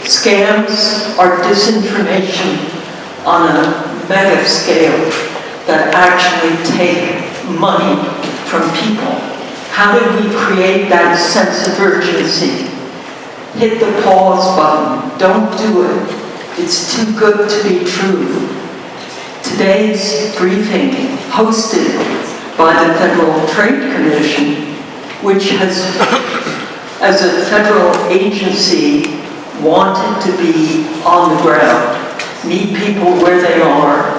Scams are disinformation on a mega scale that actually take money from people. How did we create that sense of urgency? Hit the pause button. Don't do it. It's too good to be true. Today's briefing, hosted by the Federal Trade Commission, which has, as a federal agency, wanted to be on the ground, meet people where they are,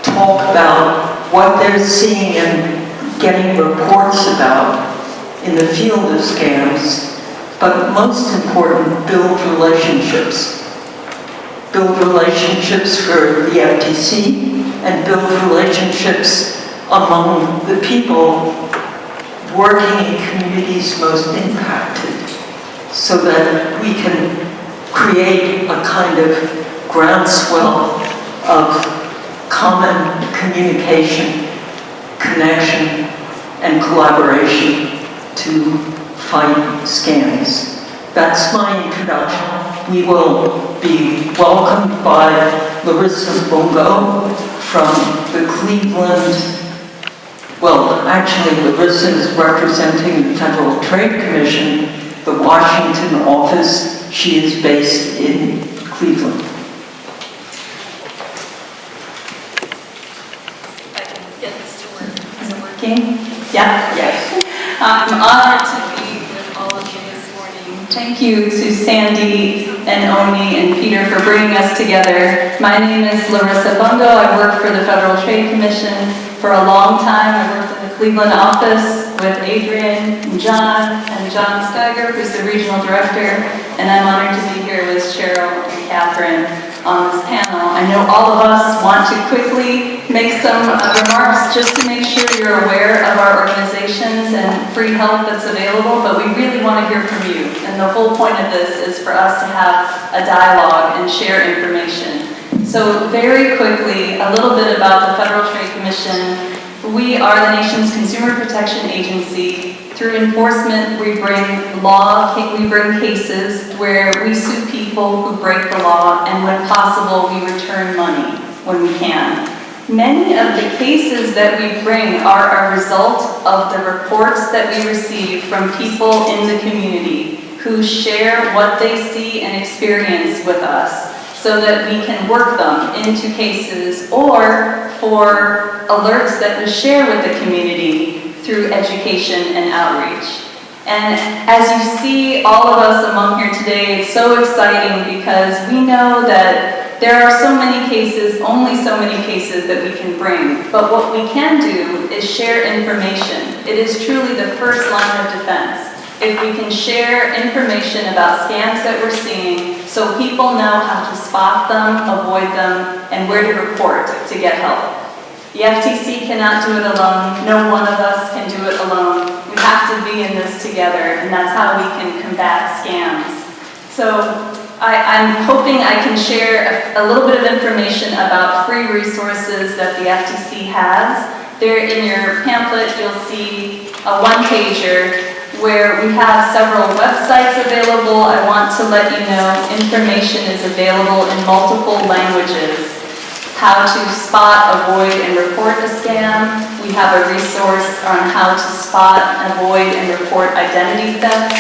talk about what they're seeing and getting reports about in the field of scams, but most important, build relationships. Build relationships for the FTC and build relationships among the people working in communities most impacted so that we can create a kind of groundswell of common communication, connection, and collaboration to fight scams. That's my introduction. We will be welcomed by Larissa Bongo from the Cleveland, well, actually Larissa is representing the Federal Trade Commission, the Washington office. She is based in Cleveland. If I can get this to work. Is it working? Yeah? Yes. I'm honored to be with all of you this morning. Thank you to Sandy and Oni and Peter for bringing us together. My name is Larissa Bongo. I work for the Federal Trade Commission for a long time. I worked in the Cleveland office with Adrian and John Steiger, who's the regional director, and I'm honored to be here with Cheryl and Catherine on this panel. I know all of us want to quickly make some remarks just to make sure you're aware of our organizations and free help that's available, but we really want to hear from you. And the whole point of this is for us to have a dialogue and share information. So very quickly, a little bit about the Federal Trade Commission. We are the nation's consumer protection agency. Through enforcement, we bring cases where we sue people who break the law, and when possible, we return money when we can. Many of the cases that we bring are a result of the reports that we receive from people in the community who share what they see and experience with us, so that we can work them into cases or for alerts that we share with the community through education and outreach. And as you see all of us among here today, it's so exciting because we know that there are so many cases, only so many cases that we can bring. But what we can do is share information. It is truly the first line of defense. If we can share information about scams that we're seeing so people know how to spot them, avoid them, and where to report to get help. The FTC cannot do it alone. No one of us can do it alone. We have to be in this together, and that's how we can combat scams. So I'm hoping I can share a little bit of information about free resources that the FTC has. There in your pamphlet, you'll see a one-pager where we have several websites available. I want to let you know information is available in multiple languages. How to spot, avoid, and report a scam. We have a resource on how to spot, avoid, and report identity theft.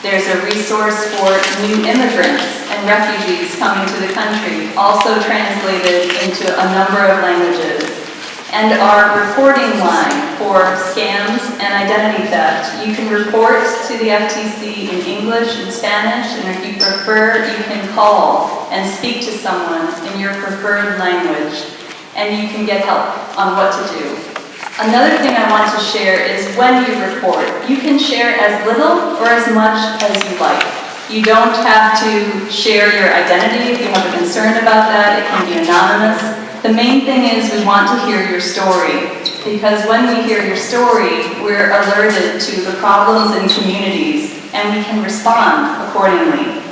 There's a resource for new immigrants and refugees coming to the country, also translated into a number of languages. And our reporting line for scams and identity theft. You can report to the FTC in English and Spanish, and if you prefer, you can call and speak to someone in your preferred language, and you can get help on what to do. Another thing I want to share is when you report, you can share as little or as much as you like. You don't have to share your identity if you have a concern about that. It can be anonymous. The main thing is we want to hear your story, because when we hear your story, we're alerted to the problems in communities, and we can respond accordingly.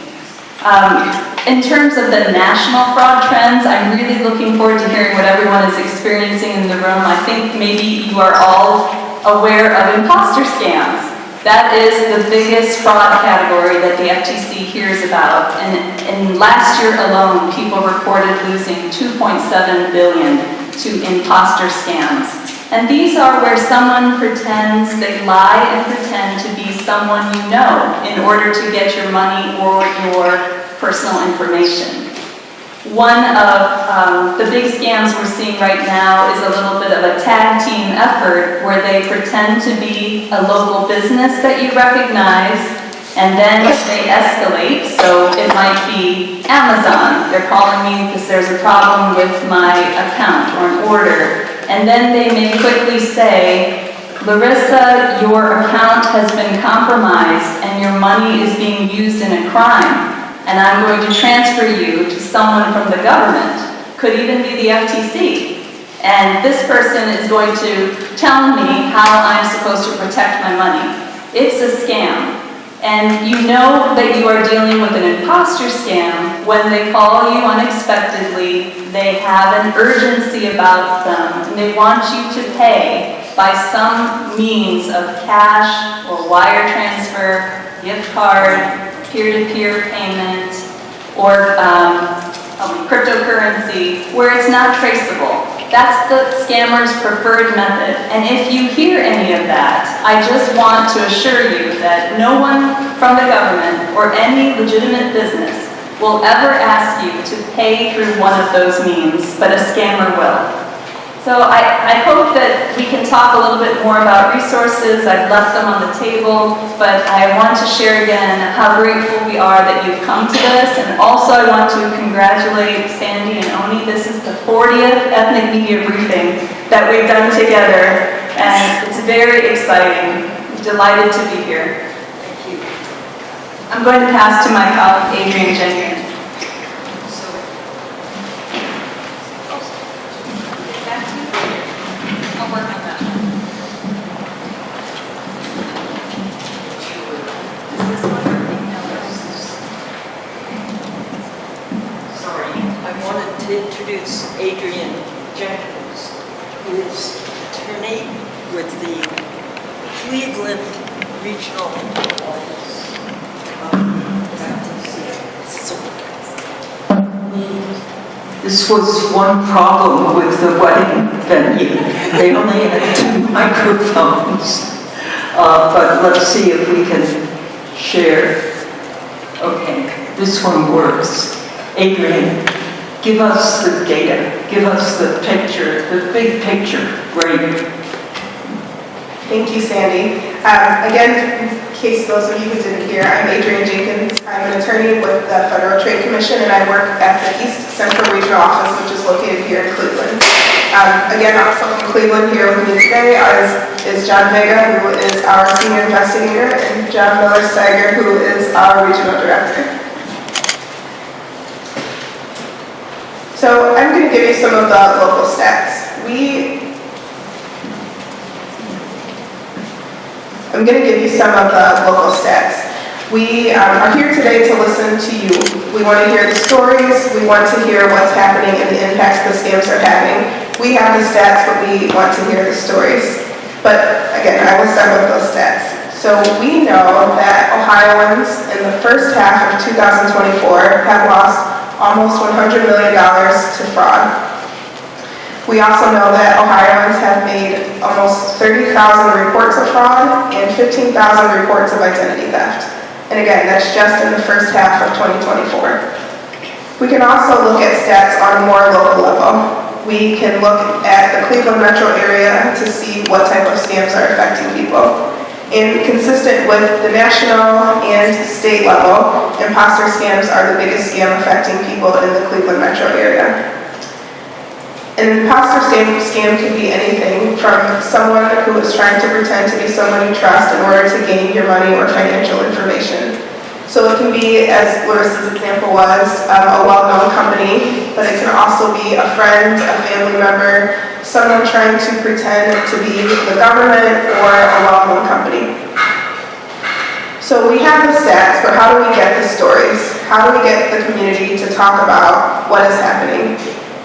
In terms of the national fraud trends, I'm really looking forward to hearing what everyone is experiencing in the room. I think maybe you are all aware of imposter scams. That is the biggest fraud category that the FTC hears about. And last year alone, people reported losing $2.7 billion to imposter scams. And these are where someone pretends, they lie and pretend to be someone you know in order to get your money or your personal information. One of the big scams we're seeing right now is a little bit of a tag team effort where they pretend to be a local business that you recognize, and then they escalate. So it might be Amazon. They're calling me because there's a problem with my account or an order. And then they may quickly say, Larissa, your account has been compromised and your money is being used in a crime, and I'm going to transfer you to someone from the government, could even be the FTC. And this person is going to tell me how I'm supposed to protect my money. It's a scam. And you know that you are dealing with an imposter scam when they call you unexpectedly, they have an urgency about them, and they want you to pay by some means of cash or wire transfer, gift card, peer-to-peer payment, or cryptocurrency, where it's not traceable. That's the scammer's preferred method. And if you hear any of that, I just want to assure you that no one from the government or any legitimate business will ever ask you to pay through one of those means, but a scammer will. So I hope that we can talk a little bit more about resources. I've left them on the table, but I want to share again how grateful we are that you've come to this. And also I want to congratulate Sandy and Oni. This is the 40th Ethnic Media Briefing that we've done together, and it's very exciting. I'm delighted to be here. Thank you. I'm going to pass to my colleague, Adrienne Jenkins. I'll work on that. Is this one or anything else? Sorry, I wanted to introduce Adrienne Jenkins, who is attorney with the Cleveland Regional Office of This was one problem with the wedding venue. They only had 2 microphones. But let's see if we can share. Okay, this one works. Adrienne, give us the data. Give us the picture, the big picture. Great. Thank you, Sandy. Again, in case those of you who didn't hear, I'm Adrienne Jenkins. I'm an attorney with the Federal Trade Commission, and I work at the East Central Regional Office, which is located here in Cleveland. Again, also from Cleveland, here with me today is John Vega, who is our senior investigator, and John Miller-Steiger, who is our regional director. So I'm going to give you some of the local stats. I'm going to give you some of the local stats. We are here today to listen to you. We want to hear the stories. We want to hear what's happening and the impacts the scams are having. We have the stats, but we want to hear the stories. But again, I will start with those stats. So we know that Ohioans in the first half of 2024 have lost almost $100 million to fraud. We also know that Ohioans have made almost 30,000 reports of fraud and 15,000 reports of identity theft. And again, that's just in the first half of 2024. We can also look at stats on a more local level. We can look at the Cleveland metro area to see what type of scams are affecting people. And consistent with the national and state level, imposter scams are the biggest scam affecting people in the Cleveland metro area. An imposter scam can be anything from someone who is trying to pretend to be someone you trust in order to gain your money or financial information. So it can be, as Larissa's example was, a well-known company, but it can also be a friend, a family member, someone trying to pretend to be the government or a well-known company. So we have the stats, but how do we get the stories? How do we get the community to talk about what is happening?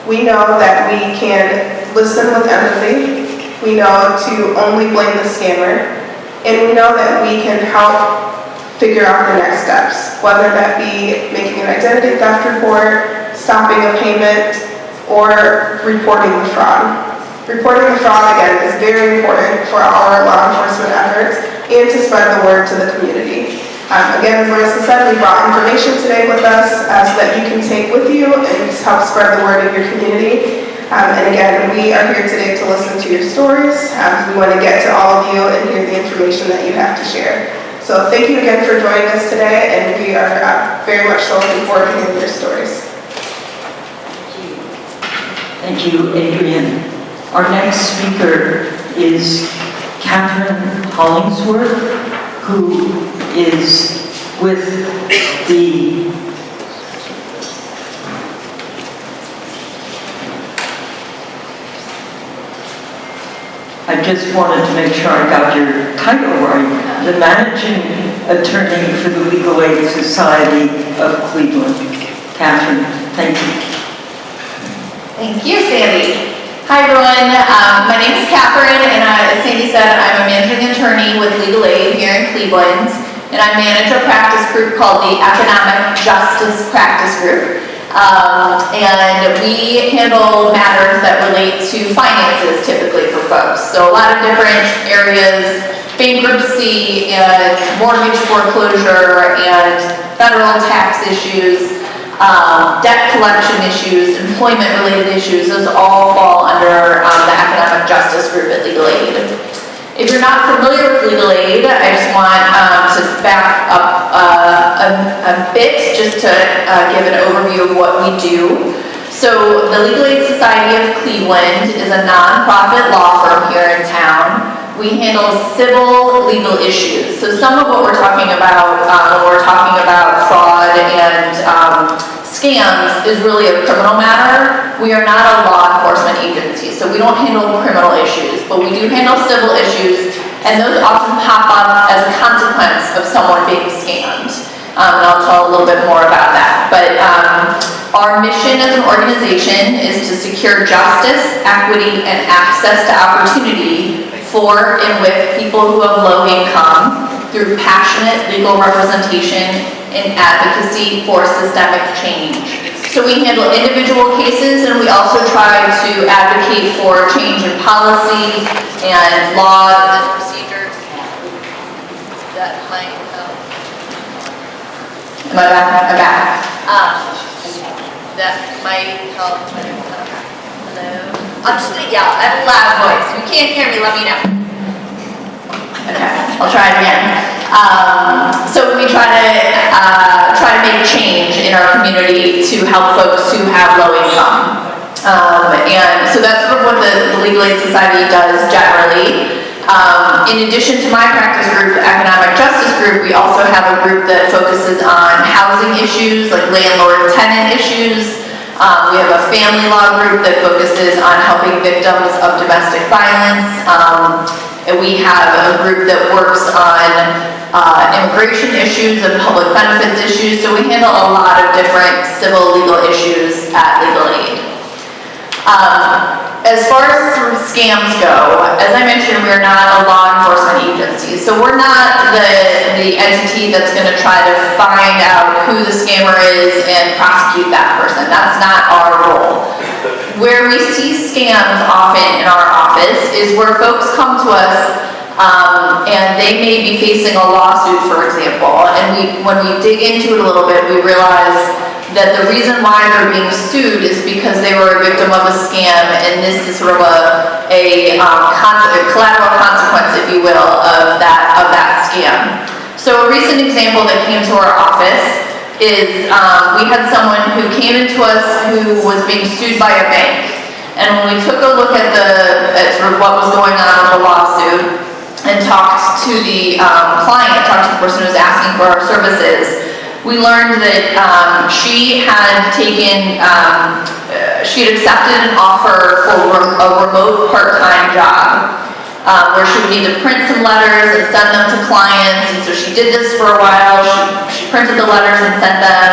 We know that we can listen with empathy. We know to only blame the scammer. And we know that we can help figure out the next steps, whether that be making an identity theft report, stopping a payment, or reporting the fraud. Reporting the fraud, again, is very important for our law enforcement efforts and to spread the word to the community. Again, as Larissa said, we brought information today with us so that you can take with you and just help spread the word in your community. And again, we are here today to listen to your stories. We want to get to all of you and hear the information that you have to share. So thank you again for joining us today, and we are very much so looking forward to hearing your stories. Thank you, Adrian. Our next speaker is Catherine Hollingsworth, who is with the I just wanted to make sure I got your title right. The Managing Attorney for the Legal Aid Society of Cleveland. Catherine, thank you. Thank you, Sandy. Hi, everyone. My name is Catherine, and as Sandy said, I'm a managing attorney with Legal Aid here in Cleveland, and I manage a practice group called the Economic Justice Practice Group. And we handle matters that relate to finances typically for folks. So a lot of different areas, bankruptcy and mortgage foreclosure and federal tax issues, debt collection issues, employment-related issues, those all fall under the Economic Justice Group at Legal Aid. If you're not familiar with Legal Aid, I just want to back up a bit just to give an overview of what we do. So the Legal Aid Society of Cleveland is a nonprofit law firm here in town. We handle civil legal issues. So some of what we're talking about when we're talking about fraud and scams is really a criminal matter. We are not a law enforcement agency, so we don't handle criminal issues, but we do handle civil issues, and those often pop up as a consequence of someone being scammed. And I'll tell a little bit more about that. But our mission as an organization is to secure justice, equity, and access to opportunity for and with people who have low income through passionate legal representation and advocacy for systemic change. So we handle individual cases, and we also try to advocate for change in policy and laws and procedures that might help. Am I back? I'm back. That might help. Hello? I'll just yell. I have a loud voice. If you can't hear me, let me know. Okay, I'll try it again. So we try to make change in our community to help folks who have low income. And so that's sort of what the Legal Aid Society does generally. In addition to my practice group, the Economic Justice Group, we also have a group that focuses on housing issues like landlord-tenant issues. We have a family law group that focuses on helping victims of domestic violence. And we have a group that works on immigration issues and public benefits issues. So we handle a lot of different civil legal issues at Legal Aid. As far as sort of scams go, as I mentioned, we're not a law enforcement agency. So we're not the entity that's going to try to find out who the scammer is and prosecute that person. That's not our role. Where we see scams often in our office is where folks come to us and they may be facing a lawsuit, for example. And when we dig into it a little bit, we realize that the reason why they're being sued is because they were a victim of a scam, and this is sort of a collateral consequence, if you will, of that scam. So a recent example that came to our office is we had someone who came into us who was being sued by a bank, and when we took a look at sort of what was going on with the lawsuit and talked to the client, talked to the person who was asking for our services, we learned that she had accepted an offer for a remote part-time job where she would need to print some letters and send them to clients. And so she did this for a while. She printed the letters and sent them.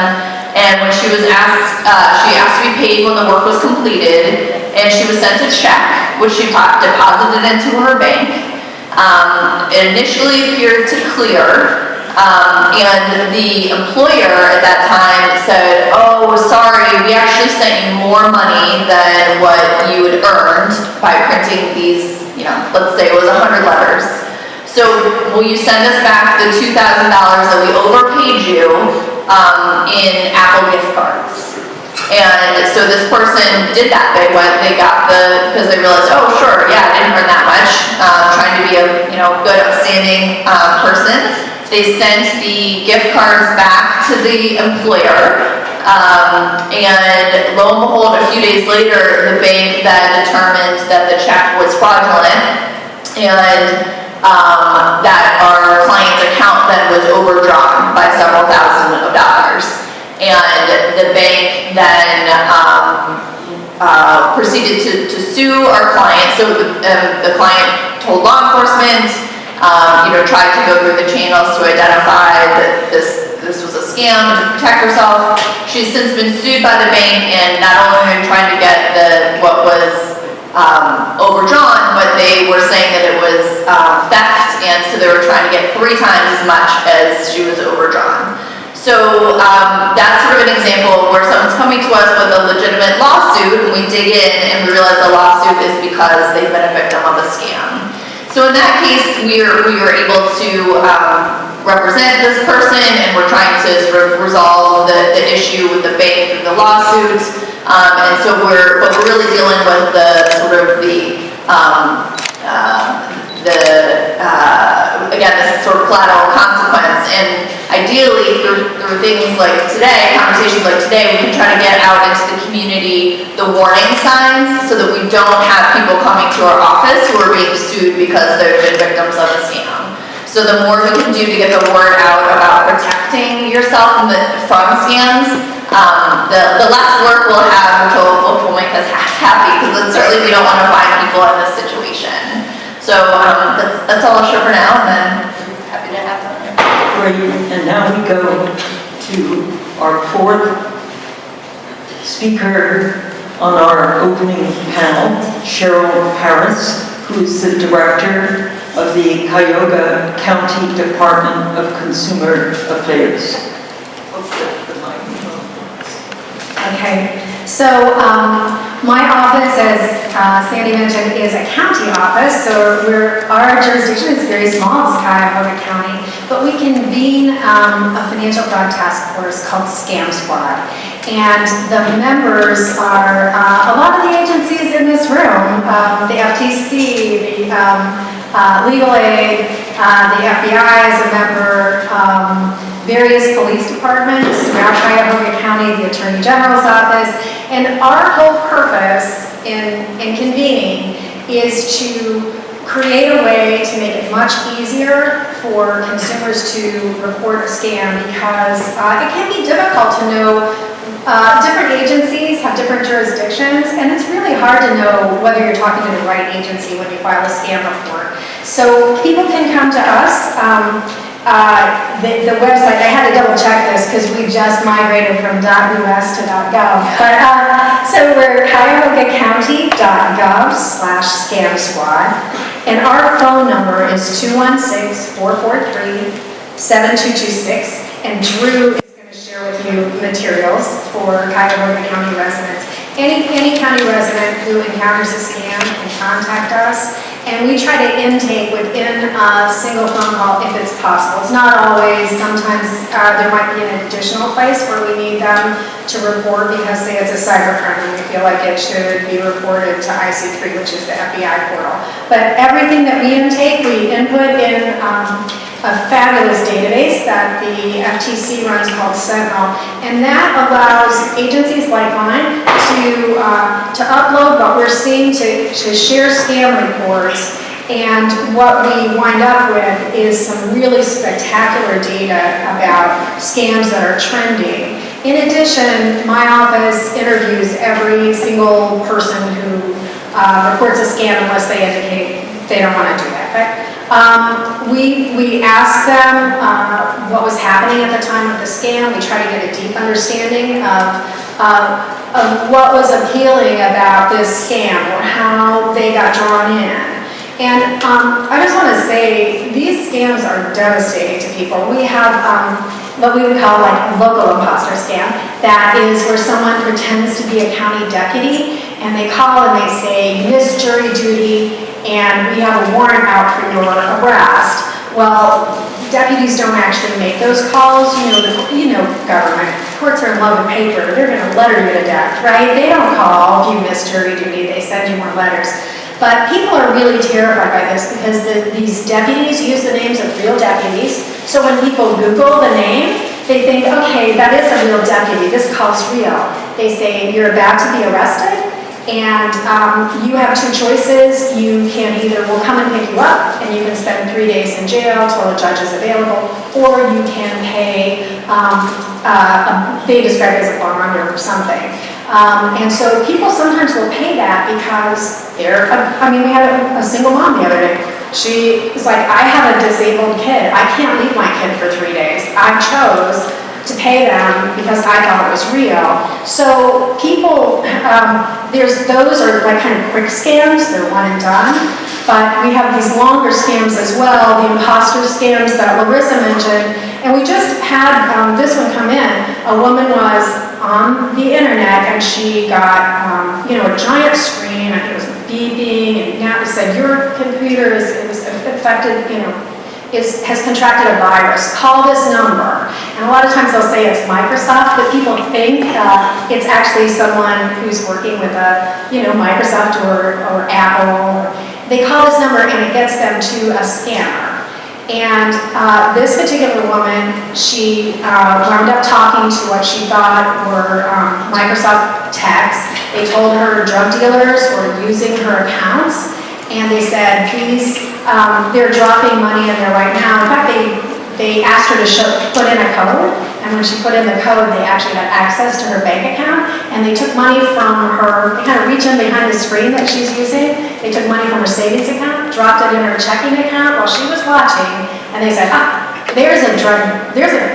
And when she was asked, she asked to be paid when the work was completed, and she was sent a check, which she deposited into her bank. It initially appeared to clear, and the employer at that time said, oh, sorry, we actually sent you more money than what you had earned by printing these, let's say it was 100 letters. So will you send us back the $2,000 that we overpaid you in Apple gift cards? And so this person did that. They got because they realized, oh, sure, yeah, I didn't earn that much. Trying to be a, good, upstanding person. They sent the gift cards back to the employer. And lo and behold, a few days later, the bank then determined that the check was fraudulent and that our client's account then was overdrawn by several thousands of dollars. And the bank then proceeded to sue our client. So the client told law enforcement, tried to go through the channels to identify that this was a scam and to protect herself. She's since been sued by the bank, and not only are they trying to get what was overdrawn, but they were saying that it was theft, and so they were trying to get 3 times as much as she was overdrawn. So that's sort of an example of where someone's coming to us with a legitimate lawsuit, and we dig in and we realize the lawsuit is because they've been a victim of a scam. So in that case, we were able to represent this person, and we're trying to sort of resolve the issue with the bank through the lawsuit. And so we're really dealing with again, this sort of collateral consequence. And ideally, through things like today, conversations like today, we can try to get out into the community the warning signs so that we don't have people coming to our office who are being sued because they've been victims of a scam. So the more we can do to get the word out about protecting yourself from scams, the less work we'll have, which will make us happy, because certainly we don't want to find people in this situation. So that's all I'll share for now, and then happy to have them. Great, and now we go to our 4th speaker on our opening panel, Cheryl Harris, who is the director of the Cuyahoga County Department of Consumer Affairs. Okay, so my office, as Sandy mentioned, is a county office, so our jurisdiction is very small, it's Cuyahoga County, but we convene a financial fraud task force called Scam Squad. And the members are a lot of the agencies in this room, the FTC, the Legal Aid, the FBI is a member, various police departments throughout Cuyahoga County, the Attorney General's office, and our whole purpose in convening is to create a way to make it much easier for consumers to report a scam, because it can be difficult to know. Different agencies have different jurisdictions, and it's really hard to know whether you're talking to the right agency when you file a scam report. So people can come to us. The website, I had to double check this because we just migrated from .us to .gov. But so we're cuyahogacounty.gov/scam squad, and our phone number is 216-443-7226, and Drew is going to share with you materials for Cuyahoga County residents. Any county resident who encounters a scam can contact us, and we try to intake within a single phone call if it's possible. It's not always. Sometimes there might be an additional place where we need them to report because, say, it's a cybercrime and we feel like it should be reported to IC3, which is the FBI portal. But everything that we intake, we input in a fabulous database that the FTC runs called Sentinel, and that allows agencies like mine to upload what we're seeing, to share scam reports, and what we wind up with is some really spectacular data about scams that are trending. In addition, my office interviews every single person who reports a scam unless they indicate they don't want to do that. But we ask them what was happening at the time of the scam. We try to get a deep understanding of what was appealing about this scam or how they got drawn in. And I just want to say, these scams are devastating to people. We have what we would call like local imposter scam. That is where someone pretends to be a county deputy, and they call and they say, "You missed jury duty, and we have a warrant out for your arrest." Well, deputies don't actually make those calls. You know, government courts are in love with paper. They're going to letter you to death, right? They don't call if you miss jury duty. They send you more letters. But people are really terrified by this because these deputies use the names of real deputies. So when people Google the name, they think, okay, that is a real deputy. This call's real. They say, you're about to be arrested, and you have two choices. You can either, we'll come and pick you up, and you can spend 3 days in jail till a judge is available, or you can pay, they describe it as a bond or something. And so people sometimes will pay that because we had a single mom the other day. She was like, I have a disabled kid. I can't leave my kid for 3 days. I chose to pay them because I thought it was real. So people, those are like kind of quick scams. They're one and done. But we have these longer scams as well, the imposter scams that Larissa mentioned. And we just had this one come in. A woman was on the internet and she got, a giant screen. I think it was beeping, and now it said your computer is affected, has contracted a virus. Call this number. And a lot of times they'll say it's Microsoft, but people think it's actually someone who's working with Microsoft or Apple. They call this number and it gets them to a scammer. And this particular woman, she wound up talking to what she thought were Microsoft techs. They told her drug dealers were using her accounts, and they said, please, they're dropping money in there right now. In fact, they asked her to put in a code, and when she put in the code, they actually had access to her bank account, and they took money from her, they kind of reach in behind the screen that she's using. They took money from her savings account, dropped it in her checking account while she was watching, and they said, there's a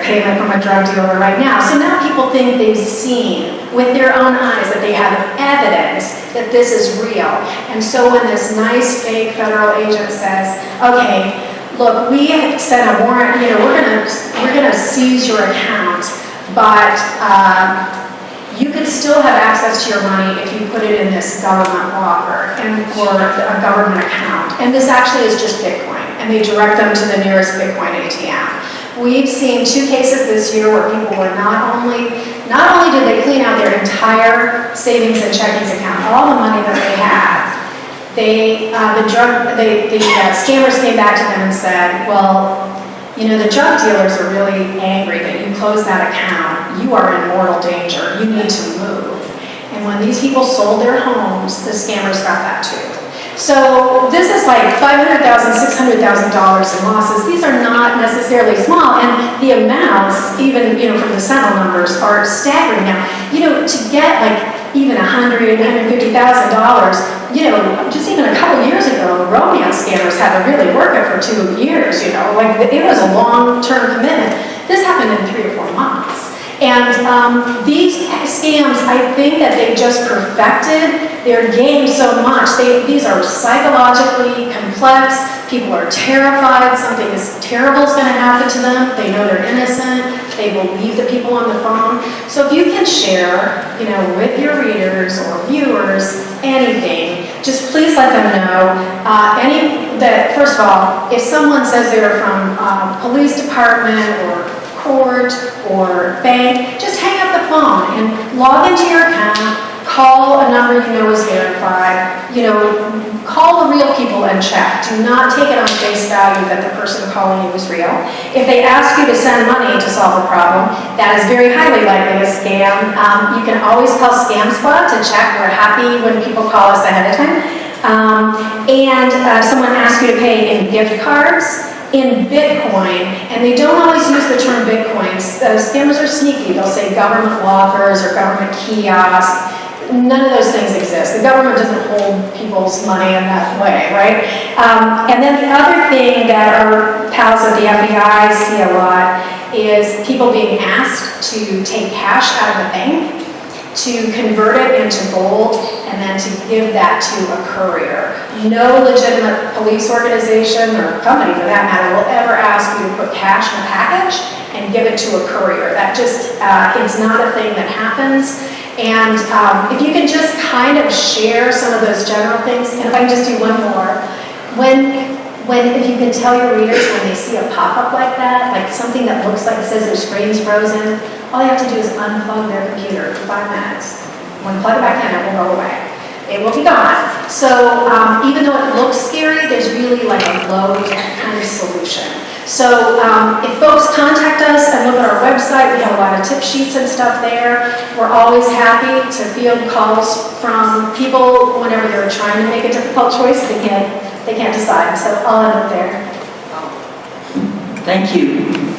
payment from a drug dealer right now. So now people think they've seen with their own eyes that they have evidence that this is real. And so when this nice fake federal agent says, okay, look, we sent a warrant, we're gonna seize your account, but you could still have access to your money if you put it in this government locker or a government account. And this actually is just Bitcoin, and they direct them to the nearest Bitcoin ATM. We've seen 2 cases this year where people were not only did they clean out their entire savings and checkings account, all the money that they had, the scammers came back to them and said, well, the drug dealers are really angry that you closed that account. You are in mortal danger. You need to move. And when these people sold their homes, the scammers got that too. So this is like $500,000, $600,000 in losses. These are not necessarily small, and the amounts, even from the Sentinel numbers, are staggering now. To get like even $100,000, $150,000, just even a couple years ago, romance scammers had to really work it for 2 years. It was a long-term commitment. This happened in 3 or 4 months. And these scams, I think that they just perfected their game so much. These are psychologically complex. People are terrified. Something terrible is going to happen to them. They know they're innocent. They believe the people on the phone. So if you can share, with your readers or viewers, anything, just please let them know. First of all, if someone says they're from police department or court or bank, just hang up the phone and log into your account, call a number is verified, call the real people and check. Do not take it on face value that the person calling you is real. If they ask you to send money to solve a problem, that is very highly likely a scam. You can always call Scam Squad to check. We're happy when people call us ahead of time. Someone asks you to pay in gift cards, in Bitcoin, and they don't always use the term Bitcoins. Scammers are sneaky. They'll say government lockers or government kiosks. None of those things exist. The government doesn't hold people's money in that way, right? And then the other thing that our pals at the FBI see a lot is people being asked to take cash out of the bank to convert it into gold and then to give that to a courier. No legitimate police organization or company for that matter will ever ask you to put cash in a package and give it to a courier. That just is not a thing that happens. And if you can just kind of share some of those general things, and if I can just do one more, if you can tell your readers when they see a pop-up like that, like something that looks like it says their screen's frozen, all they have to do is unplug their computer for 5 minutes. When you plug it back in, it will go away. It will be gone. So even though it looks scary, there's really like a low-tech kind of solution. So if folks contact us and look at our website, we have a lot of tip sheets and stuff there. We're always happy to field calls from people whenever they're trying to make a difficult choice. They can't decide. So I'll end it there. Thank you.